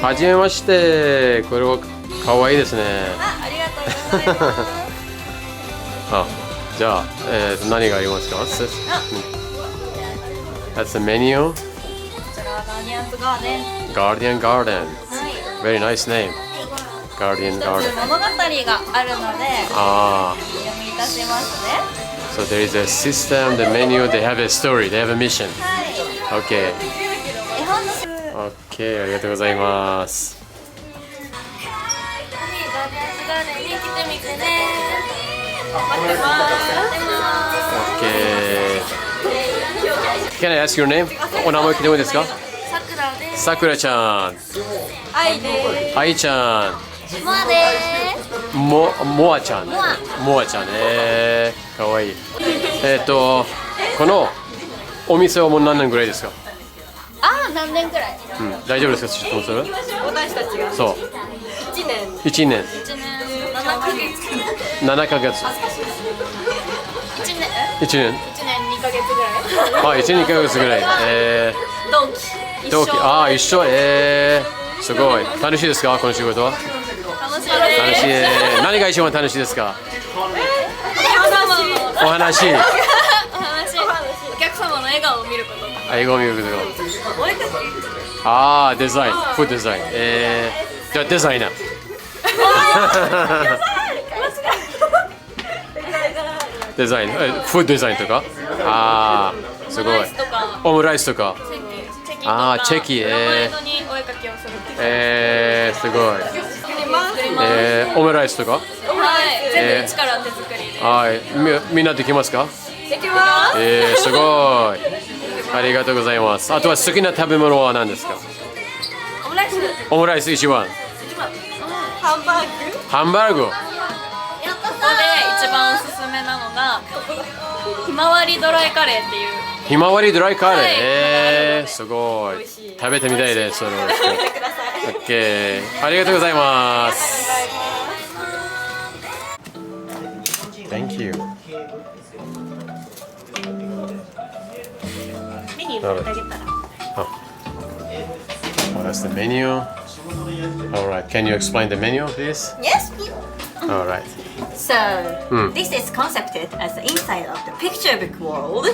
はじめまして。これは可愛いですね。ありがとうございます。じゃあ、何がありますか？That's the menu. こちらはガーディアンズガーデン。Guardian Garden. はい。 Very nice name. Guardian 一つ Garden. 物語があるので、読みいたしますね。So there is a system, the menu, they have a story, they have a mission. はい。Okay. 絵本の。Okay, ありがとうございます。ぜひガーディアンズガーデンに来てみてね。待ってます。Okay. Can I ask your name? お名前聞いてもいいですか？さくらです。さくらちゃん。あいです。あいちゃん。もあです。もあちゃん。もあちゃんね。かわいい。このお店はもう何年ぐらいですか？何年くらい？大丈夫ですか？ちょっとそれ。私たちが。そう。1年。1年。7ヶ月。7ヶ月。1年。1年2ヶ月ぐらい。1年2ヶ月ぐらい。同期。一緒。すごい。楽しいですか？この仕事は。楽しいです。楽しい。何が一番楽しいですか？お話。お客様の笑顔を見ること。英語を見ること。デザイン。フードデザイン。じゃあデザイナー。デザイン。フードデザインとか。すごい。オムライスとか。チェキ。プロマイドにお絵かきをする。すごい。オムライスとか。全部一から手作りで。みんなできますか？できます。すごい。ありがとうございます。あとは好きな食べ物は何ですか？オムライス。オムライス一番。ハンバーグ。ハンバーグ。ここで一番おすすめなのがひまわりドライカレーっていう。ひまわりドライカレー。すごい。食べてみたいです。それを。食べてください。オッケー。ありがとうございます。Thank you. メニュー持ってあげたら。That's the menu. Alright, can you explain the menu, please? Yes. Alright. So this is concepted as the inside of the picture book world.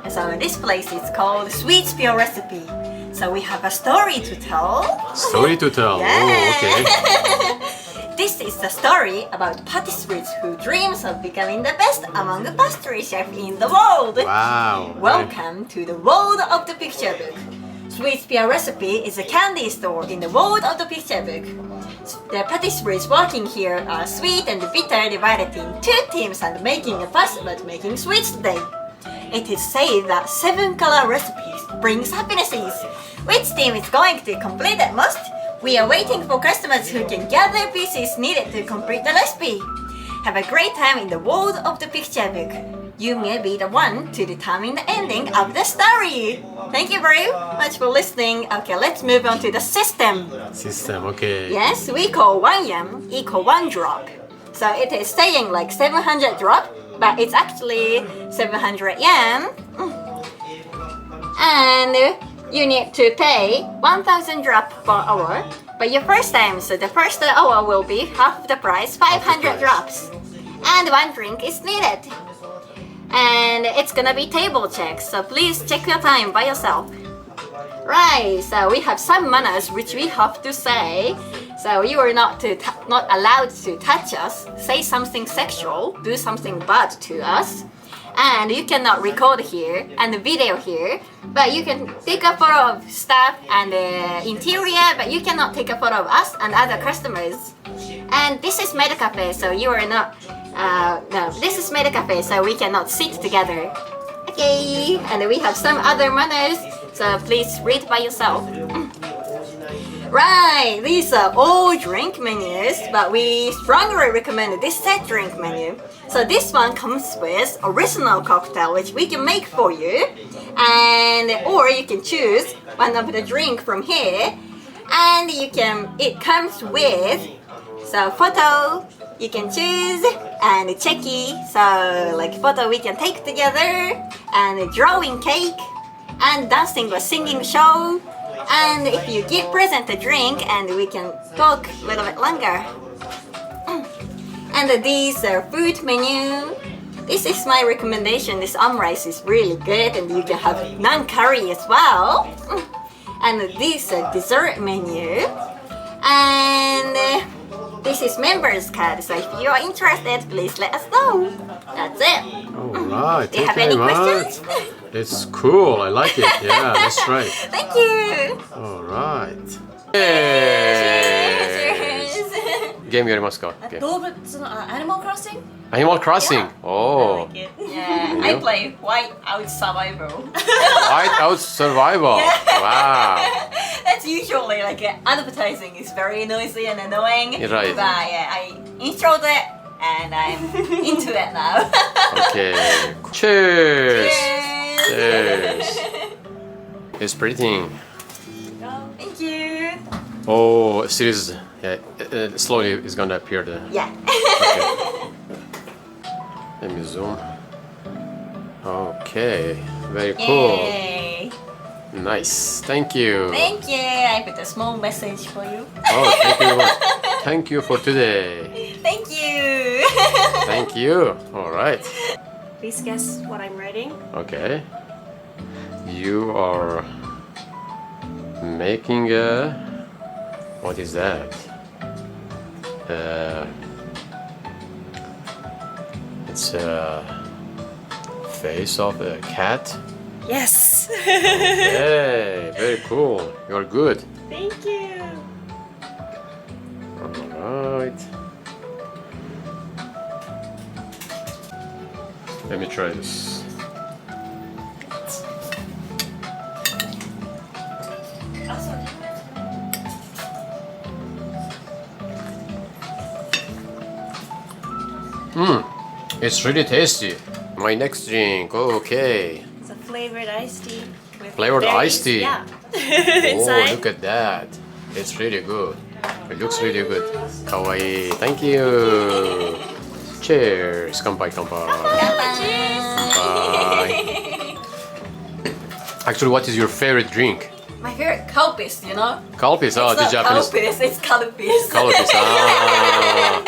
So this place is called Sweet Pure Recipe. So we have a story to tell. Story to tell. Yeah. Oh, okay. This is the story about patisseries who dreams of becoming the best among the pastry chefs in the world. Wow. Welcome to the world of the picture book. Sweet Pure Recipe is a candy store in the world of the picture book. The patisseries working here are sweet and bitter, divided in 2 teams and making a fuss about making sweets today. It is said that 7 color recipes brings happinesses. Which team is going to complete it most? We are waiting for customers who can gather pieces needed to complete the recipe. Have a great time in the world of the picture book. You may be the one to determine the ending of the story. Thank you very much for listening. Okay, let's move on to the system. System, okay. Yes, we call 1 yen equal 1 drop. So it is saying like 700 drop, but it's actually 700 yen. And you need to pay 1000 drop per hour. But your first time, so the first hour will be half the price, 500 drops. And 1 drink is needed. And it's gonna be table check, so please check your time by yourself. Right, so we have some manners which we have to say. So you are not allowed to touch us, say something sexual, do something bad to us. And you cannot record here and video here, but you can take a photo of staff and the interior, but you cannot take a photo of us and other customers. And this is Maid Cafe, so you are not, no, this is Maid Cafe, so we cannot sit together. Okay, and we have some other manners, so please read by yourself. Right, these are all drink menus, but we strongly recommend this set drink menu. So this one comes with original cocktail, which we can make for you, and or you can choose one of the drink from here, and it comes with photo you can choose, and checky, so like photo we can take together, and a drawing cake, and dancing or singing show. And if you give present a drink, and we can talk a little bit longer. And these are food menu. This is my recommendation. This rice is really good, and you can have non-curry as well. And this is dessert menu. And this is members card. So if you are interested, please let us know. That's it. Alright, Do you have thank any you very questions? much. It's cool, I like it. Yeah, that's right. Thank you. Alright. Cheers. ゲームやりますか？動物のAnimal Crossing? Animal Crossing. Oh. Yeah, I play Whiteout Survival. Whiteout Survival. Wow. That's usually like advertising is very noisy and annoying. Right. But yeah, I installed it and I'm into it now. Okay. Cheers. Cheers. Cheers. It's pretty. Thank you. Oh, series. Yeah, slowly it's gonna appear there. Yeah. Okay. Let me zoom. Okay, very cool. Yay. Nice. Thank you. Thank you. I put a small message for you. Oh, thank you very much. Thank you for today. Thank you. Thank you. All right. Please guess what I'm writing. Okay. You are making a. What is that? It's a face of a cat. Yes. Hey, very cool. You're good. Thank you. Alright. Let me try this. It's really tasty. My next drink. Okay. It's a flavored iced tea. With Flavored berries. iced tea? Yeah. Oh, Inside. look at that. It's really good. It looks really good. Kawaii. Thank you. Cheers. Kanpai, kanpai. Bye. Actually, what is your favorite drink? My favorite Calpis, you know? Calpis. Oh, It's the not Japanese. Calpis, it's Calpis. Calpis. Ah.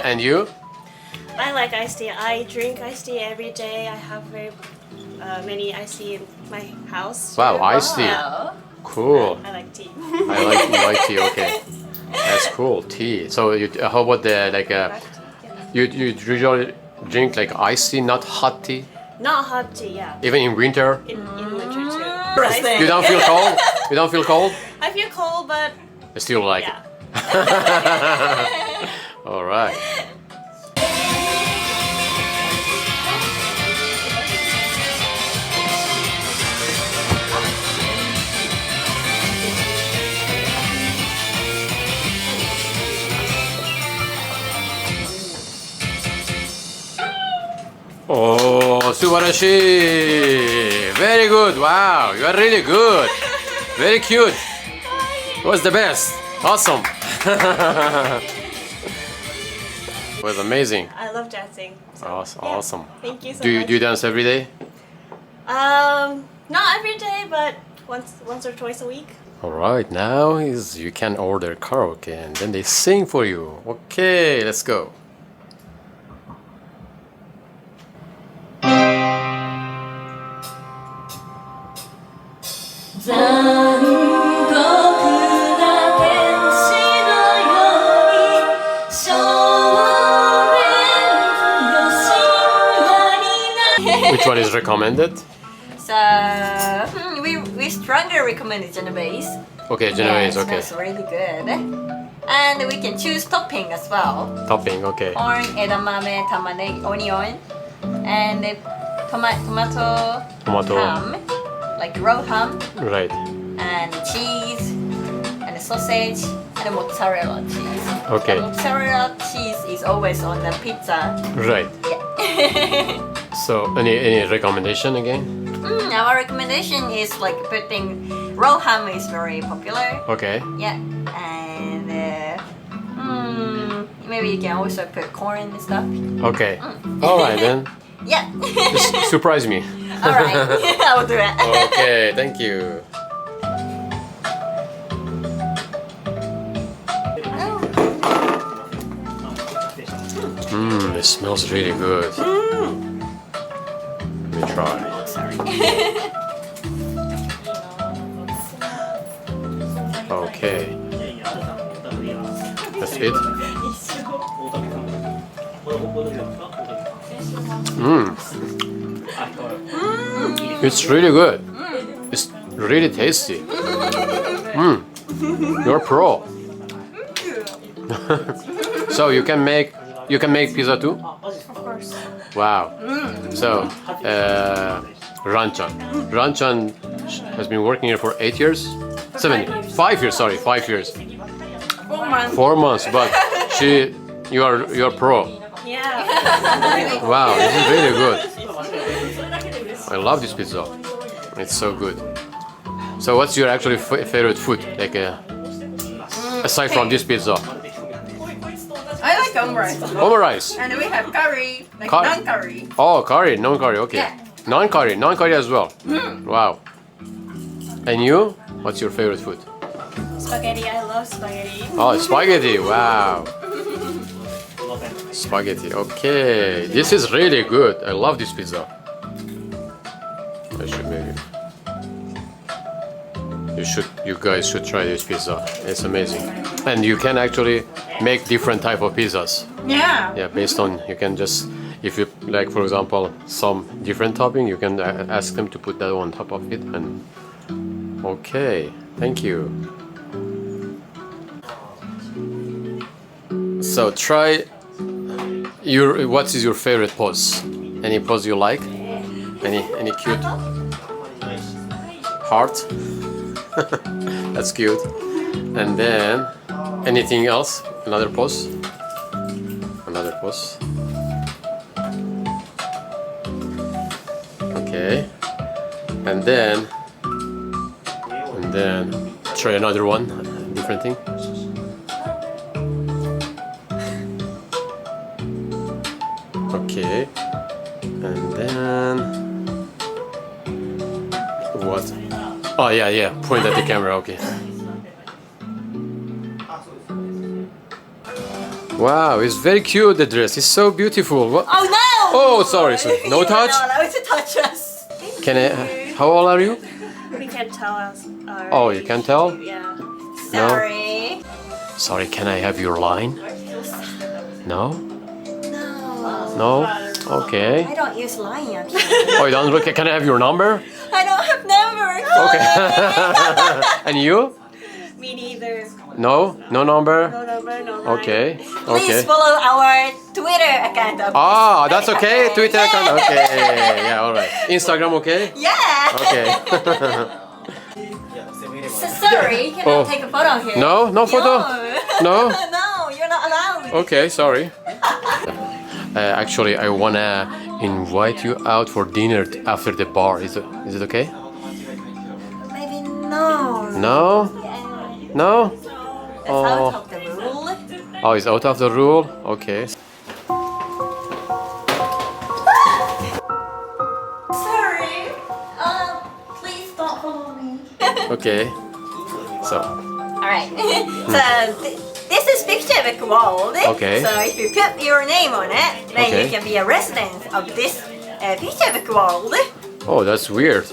And you? I like iced tea. I drink iced tea every day. I have very many iced tea in my house. Wow, iced tea. Wow. Cool. I like tea. I like you like tea. Okay, that's cool. Tea. So you how about the like you usually drink like iced tea, not hot tea, Not hot tea, yeah. even in winter. In winter too. Interesting. You don't feel cold. You don't feel cold. I feel cold, but You still like yeah. it. All right. Oh, 素晴らしい Very good. Wow, you are really good. Very cute. Was the best. Awesome. Was amazing. I love dancing. So, Awesome. yeah. Awesome. Thank you so Do much. you dance every day? Not every day, but once or twice a week. All right. Now is you can order karaoke and then they sing for you. Okay, let's go. Which one is recommended? So we strongly recommend Genovese. Okay, Genovese. Yeah, it Okay. smells really good. And we can choose topping as well. Topping. Okay. Corn, edamame, tamanegi, onion, and tomato Tomato. ham, like raw ham, Right. and cheese, and sausage, and mozzarella cheese. Okay. The mozzarella cheese is always on the pizza. Right. Yeah. So any recommendation again? Our recommendation is like putting raw ham is very popular. Okay. Yeah, and maybe you can also put corn and stuff. Okay. All right then. Yeah. Just surprise me. Alright, I'll do it. Okay, thank you. It smells really good. Let me try. Okay. That's it. It's really good. It's really tasty. You're pro. So you can make pizza too? Of course. Wow. So Ranchan has been working here for 8 years? 5 years, sorry, 5 years. 4 months. 4 months, but you're pro. Yeah. Wow, this is really good. I love this pizza. It's so good. So what's your actually favorite food? Like aside from this pizza? I like omurice. Omurice. And we have curry, like Curry. non-curry. Oh, curry, non-curry, okay. Yeah. Non-curry as well. Wow. And you? What's your favorite food? Spaghetti. I love spaghetti. Oh, spaghetti. Wow. Spaghetti. Okay. This is really good. I love this pizza. I should maybe. You guys should try this pizza. It's amazing. And you can actually make different type of pizzas. Yeah. Yeah, based on, you can just, if you like, for example, some different topping, you can ask them to put that on top of it. And okay, thank you. So try what is your favorite pose? Any pose you like? Any cute heart? That's cute. And then anything else? Another pose? Another pose. Okay. And then try another one, different thing. Okay. And then what? Oh yeah, point at the camera, okay. Wow, it's very cute, the dress. It's so beautiful. What? Oh no! Oh, sorry. No touch? You're not allowed to touch us. Can I? How old are you? We can tell us. Oh, you can tell? Yeah. Sorry. Sorry, can I have your line? No? No. No? Okay. I don't use line actually. Oh, you don't? Okay, can I have your number? I don't have number. Okay. And you? Me neither. No? No number? No number, no line. Okay. Please Okay. follow our Twitter account. Of Ah, that's okay. Twitter Yeah. account. Okay. Yeah, alright. Instagram, okay? Yeah. Okay. So sorry, can Oh. I take a photo here? No? No photo? No? No, you're not allowed. Okay, sorry. Actually, I wanna invite you out for dinner after the bar. Is it okay? Maybe no. No? Yeah. No? It's Oh. out of the rule. Oh, it's out of the rule? Okay. Sorry. Please don't follow me. Okay. So, Alright. So this is picture book world. Okay. So if you put your name on it, then Okay. you can be a resident of this picture book world. oh, that's weird.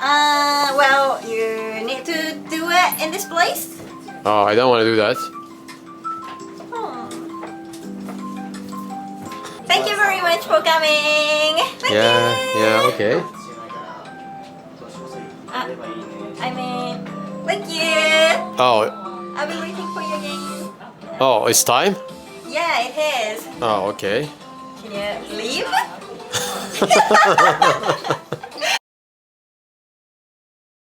Well, you need to do it in this place. Oh, I don't want to do that. Thank you very much for coming. Thank you. Yeah, okay. Thank you. Oh, I'll be waiting for you again. oh, it's time? Yeah, it is. Oh, okay. Can you leave?